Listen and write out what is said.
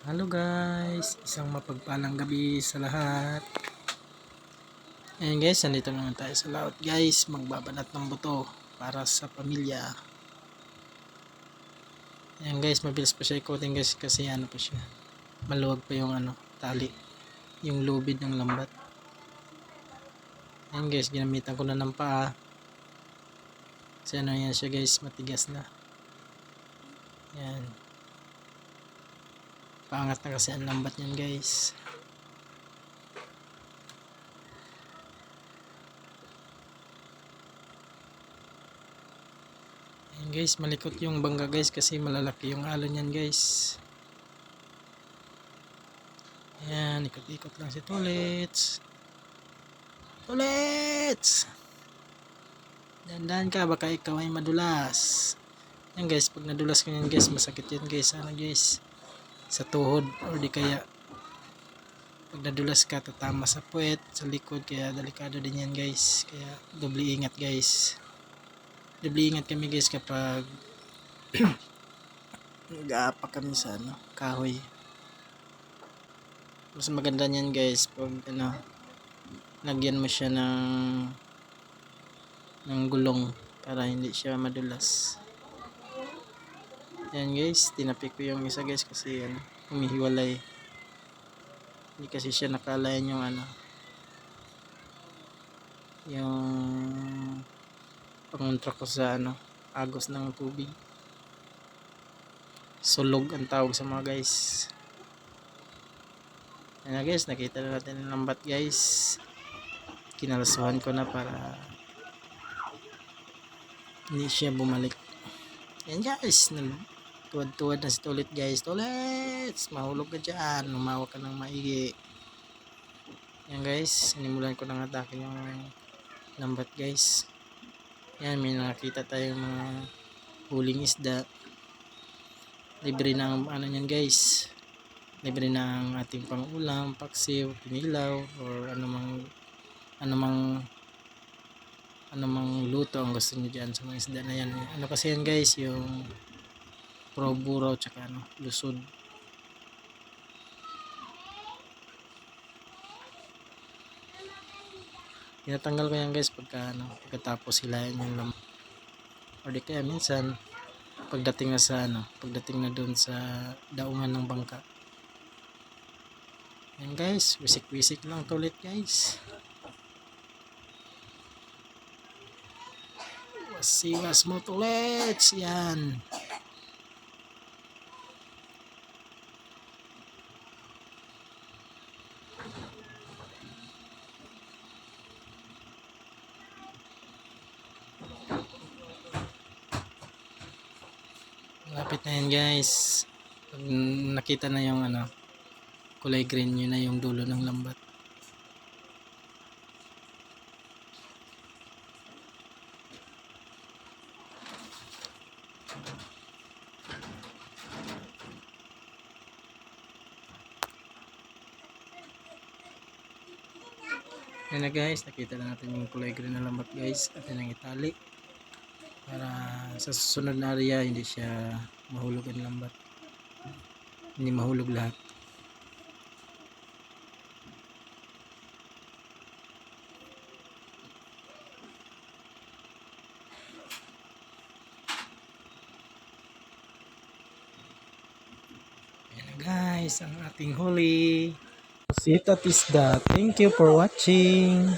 Hello guys, isang mapagpalang gabi sa lahat. Ayan guys, nandito naman tayo sa laot guys, magbabanat ng buto para sa pamilya. Ayan guys, mabilis pa siya ikutin guys kasi ano pa siya, maluwag pa yung tali, yung lubid ng lambat. Ayan guys, ginamitan ko na ng paa kasi yan siya guys, matigas na. Ayan, paangat na kasi ang lambat yan guys. Ayan guys, malikot yung bangga guys kasi malalaki yung alon yan guys. Ayan, ikot-ikot lang si Tulits. Tulits! Dandan ka, baka ikaw ay madulas. Yan guys, pag nadulas ka yan guys, masakit yan guys. Ano guys, sa tuhod or di kaya pag nadulas ka, tatama sa puwet, sa likod. Kaya delikado din yan guys. Kaya doble ingat guys. Doble ingat kami guys kapag nag-aapak kami sa kahoy. Mas maganda niyan guys pag lagyan mo siya ng gulong para hindi siya madulas. Yan guys, tinapik ko yung isa guys kasi humihiwalay. Hindi kasi siya nakalayan yung pangontra ko sa agos ng tubig. Sulog ang tawag sa mga guys. Yan na guys, nakita na natin ang lambat guys. Kinalasuhan ko na para hindi siya bumalik. Yan guys, tuwad-tuwad na si Tulit guys. Tulits, mahulog ka dyan, lumawa ka ng maigi. Yan guys, sinimulan ko ng atake yung lambat guys. Yan, may nakita tayong mga huling isda. Libre na ang yan guys, libre na ang ating pangulam, paksiw, pinilaw, or anumang luto ang gusto nyo dyan sa mga isda na yan. Kasi yan guys, yung proburaw tsaka lusod. Tinatanggal ko yan guys pagkatapos hilahin yung lambat, or di kaya minsan pagdating na doon sa daungan ng bangka. Yan guys, wisik-wisik lang Tulit guys. Wasiwas mo Tulits, yan. Lapit na yan guys. Pag nakita na yung kulay green, yun na yung dulo ng lambat. Yan na guys, nakita na natin yung kulay green na lambat guys. At yan ang itali para sa susunod na area hindi siya mahulog ang lambat, hindi mahulog lahat. Yan na guys, ang ating huli. Sita Tisda. Thank you for watching.